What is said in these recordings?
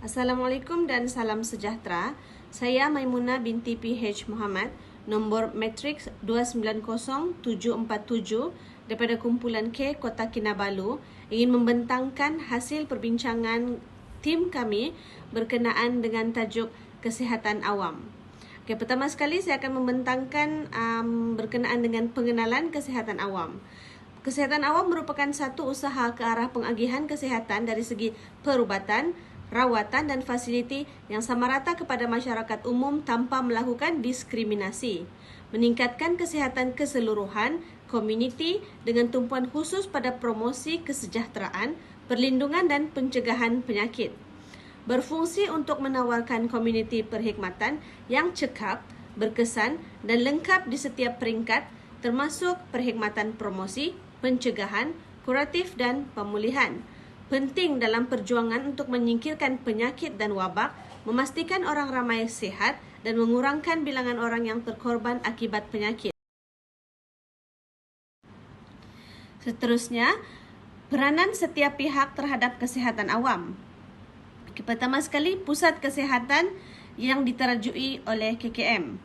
Assalamualaikum dan salam sejahtera. Saya Maimunah binti PH Muhammad, nombor matriks 290747 daripada Kumpulan K Kota Kinabalu, ingin membentangkan hasil perbincangan tim kami berkenaan dengan tajuk kesihatan awam. Okay, pertama sekali saya akan membentangkan berkenaan dengan pengenalan kesihatan awam. Kesihatan awam merupakan satu usaha ke arah pengagihan kesihatan dari segi perubatan, rawatan dan fasiliti yang sama rata kepada masyarakat umum tanpa melakukan diskriminasi. Meningkatkan kesihatan keseluruhan komuniti dengan tumpuan khusus pada promosi kesejahteraan, perlindungan dan pencegahan penyakit. Berfungsi untuk menawarkan komuniti perkhidmatan yang cekap, berkesan dan lengkap di setiap peringkat, termasuk perkhidmatan promosi, pencegahan, kuratif dan pemulihan. Penting dalam perjuangan untuk menyingkirkan penyakit dan wabak, memastikan orang ramai sihat dan mengurangkan bilangan orang yang terkorban akibat penyakit. Seterusnya, peranan setiap pihak terhadap kesihatan awam. Pertama sekali, pusat kesihatan yang diterajui oleh KKM.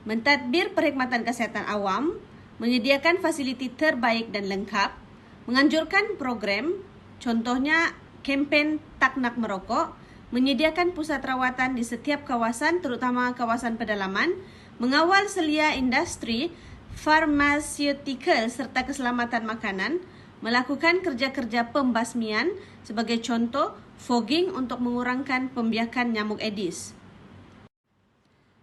Mentadbir perkhidmatan kesihatan awam, menyediakan fasiliti terbaik dan lengkap, menganjurkan program, contohnya kempen Tak Nak Merokok, menyediakan pusat rawatan di setiap kawasan, terutama kawasan pedalaman, mengawal selia industri, farmaseutikal serta keselamatan makanan, melakukan kerja-kerja pembasmian, sebagai contoh, fogging untuk mengurangkan pembiakan nyamuk Aedes.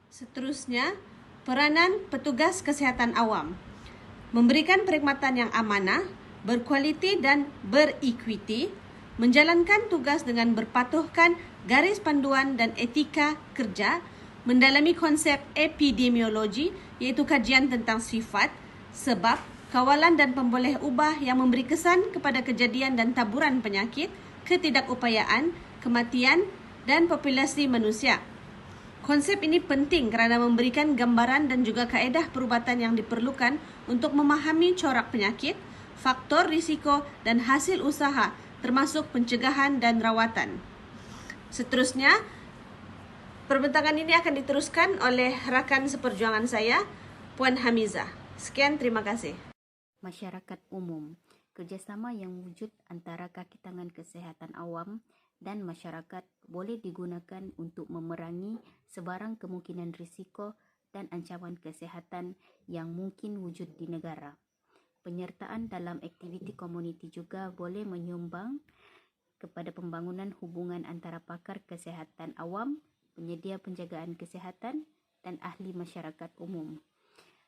Seterusnya, peranan petugas kesihatan awam. Memberikan perkhidmatan yang amanah, berkualiti dan berekuiti, menjalankan tugas dengan berpatuhkan garis panduan dan etika kerja, mendalami konsep epidemiologi iaitu kajian tentang sifat, sebab, kawalan dan pemboleh ubah yang memberi kesan kepada kejadian dan taburan penyakit, ketidakupayaan, kematian dan populasi manusia. Konsep ini penting kerana memberikan gambaran dan juga kaedah perubatan yang diperlukan untuk memahami corak penyakit, faktor risiko dan hasil usaha termasuk pencegahan dan rawatan. Seterusnya, perbincangan ini akan diteruskan oleh rakan seperjuangan saya, Puan Hamizah. Sekian, terima kasih. Masyarakat umum, kerjasama yang wujud antara kaki tangan kesihatan awam dan masyarakat boleh digunakan untuk memerangi sebarang kemungkinan risiko dan ancaman kesihatan yang mungkin wujud di negara. Penyertaan dalam aktiviti komuniti juga boleh menyumbang kepada pembangunan hubungan antara pakar kesihatan awam, penyedia penjagaan kesihatan dan ahli masyarakat umum,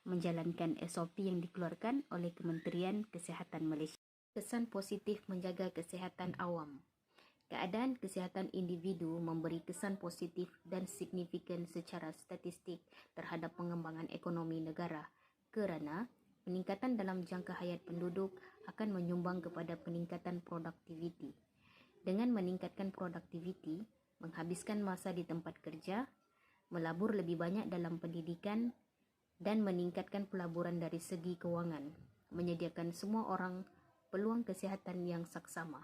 menjalankan SOP yang dikeluarkan oleh Kementerian Kesihatan Malaysia. Kesan positif menjaga kesihatan awam. Keadaan kesihatan individu memberi kesan positif dan signifikan secara statistik terhadap pengembangan ekonomi negara kerana peningkatan dalam jangka hayat penduduk akan menyumbang kepada peningkatan produktiviti. Dengan meningkatkan produktiviti, menghabiskan masa di tempat kerja, melabur lebih banyak dalam pendidikan dan meningkatkan pelaburan dari segi kewangan, menyediakan semua orang peluang kesihatan yang saksama.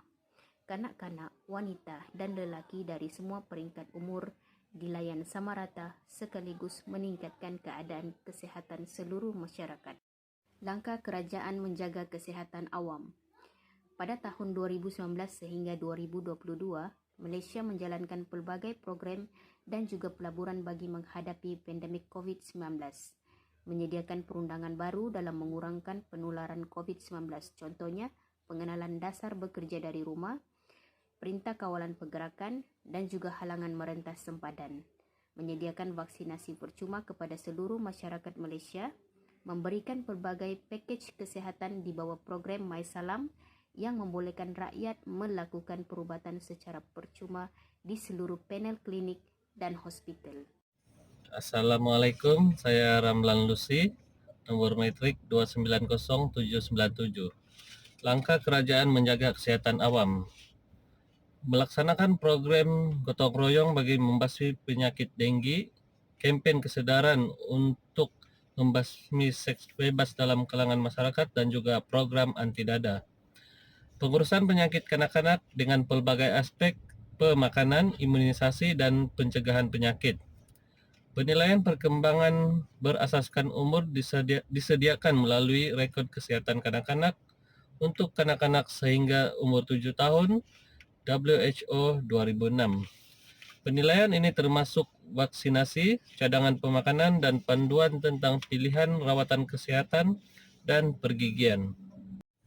Kanak-kanak, wanita dan lelaki dari semua peringkat umur dilayan sama rata sekaligus meningkatkan keadaan kesihatan seluruh masyarakat. Langkah kerajaan menjaga kesihatan awam. Pada tahun 2019 sehingga 2022, Malaysia menjalankan pelbagai program dan juga pelaburan bagi menghadapi pandemik COVID-19. Menyediakan perundangan baru dalam mengurangkan penularan COVID-19, contohnya pengenalan dasar bekerja dari rumah, perintah kawalan pergerakan dan juga halangan merentas sempadan. Menyediakan vaksinasi percuma kepada seluruh masyarakat Malaysia, memberikan pelbagai pakej kesihatan di bawah program MySalam yang membolehkan rakyat melakukan perubatan secara percuma di seluruh panel klinik dan hospital. Assalamualaikum, saya Ramlan Lucy, nomor matrik 290797. Langkah kerajaan menjaga kesihatan awam. Melaksanakan program gotong royong bagi membasmi penyakit denggi, kempen kesedaran untuk membasmi seks bebas dalam kalangan masyarakat dan juga program anti dada. Pengurusan penyakit kanak-kanak dengan pelbagai aspek pemakanan, imunisasi, dan pencegahan penyakit. Penilaian perkembangan berasaskan umur disediakan melalui rekod kesihatan kanak-kanak untuk kanak-kanak sehingga umur 7 tahun WHO 2006. Penilaian ini termasuk vaksinasi, cadangan pemakanan, dan panduan tentang pilihan rawatan kesehatan dan pergigian.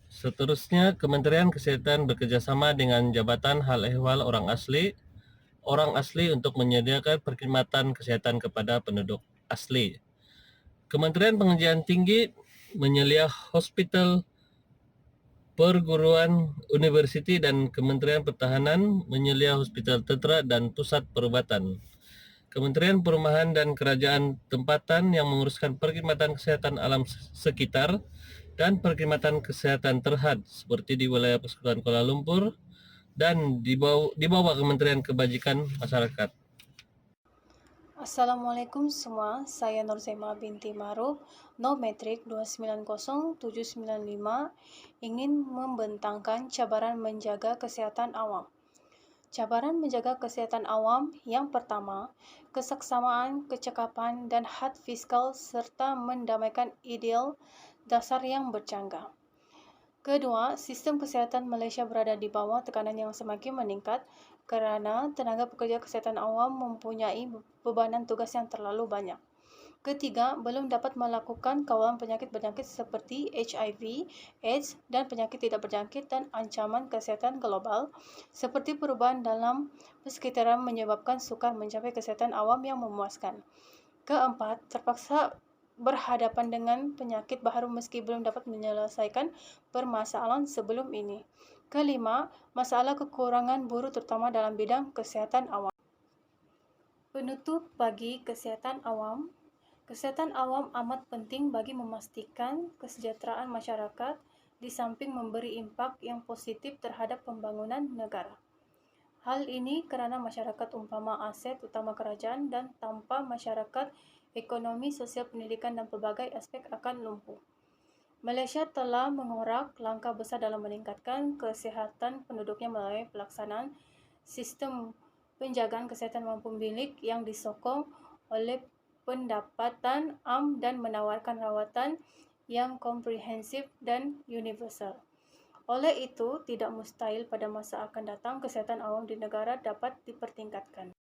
Seterusnya, Kementerian Kesehatan bekerjasama dengan Jabatan Hal Ehwal Orang Asli untuk menyediakan perkhidmatan kesehatan kepada penduduk asli. Kementerian Pengajian Tinggi menyelia hospital, perguruan, universiti, dan Kementerian Pertahanan menyelia hospital tentera dan pusat perubatan. Kementerian Perumahan dan Kerajaan Tempatan yang menguruskan perkhidmatan kesehatan alam sekitar dan perkhidmatan kesehatan terhad seperti di wilayah Persekutuan Kuala Lumpur dan di bawah Kementerian Kebajikan Masyarakat. Assalamualaikum semua, saya Nurzaima binti Maruf, No Metrik 290795, ingin membentangkan cabaran menjaga kesehatan awam. Cabaran menjaga kesehatan awam yang pertama, kesaksamaan, kecakapan, dan had fiskal serta mendamaikan ideal dasar yang bercanggah. Kedua, sistem kesihatan Malaysia berada di bawah tekanan yang semakin meningkat kerana tenaga pekerja kesihatan awam mempunyai bebanan tugas yang terlalu banyak. Ketiga, belum dapat melakukan kawalan penyakit-penyakit seperti HIV, AIDS, dan penyakit tidak berjangkit dan ancaman kesihatan global seperti perubahan dalam persekitaran menyebabkan sukar mencapai kesihatan awam yang memuaskan. Keempat, terpaksa berhadapan dengan penyakit baharu meski belum dapat menyelesaikan permasalahan sebelum ini. Kelima, masalah kekurangan buruh terutama dalam bidang kesihatan awam. Penutup bagi kesihatan awam. Kesihatan awam amat penting bagi memastikan kesejahteraan masyarakat di samping memberi impak yang positif terhadap pembangunan negara. Hal ini kerana masyarakat umpama aset utama kerajaan dan tanpa masyarakat, ekonomi, sosial, pendidikan dan pelbagai aspek akan lumpuh. Malaysia telah mengorak langkah besar dalam meningkatkan kesihatan penduduknya melalui pelaksanaan sistem penjagaan kesihatan mampu milik yang disokong oleh pendapatan am dan menawarkan rawatan yang komprehensif dan universal. Oleh itu, tidak mustahil pada masa akan datang kesihatan awam di negara dapat dipertingkatkan.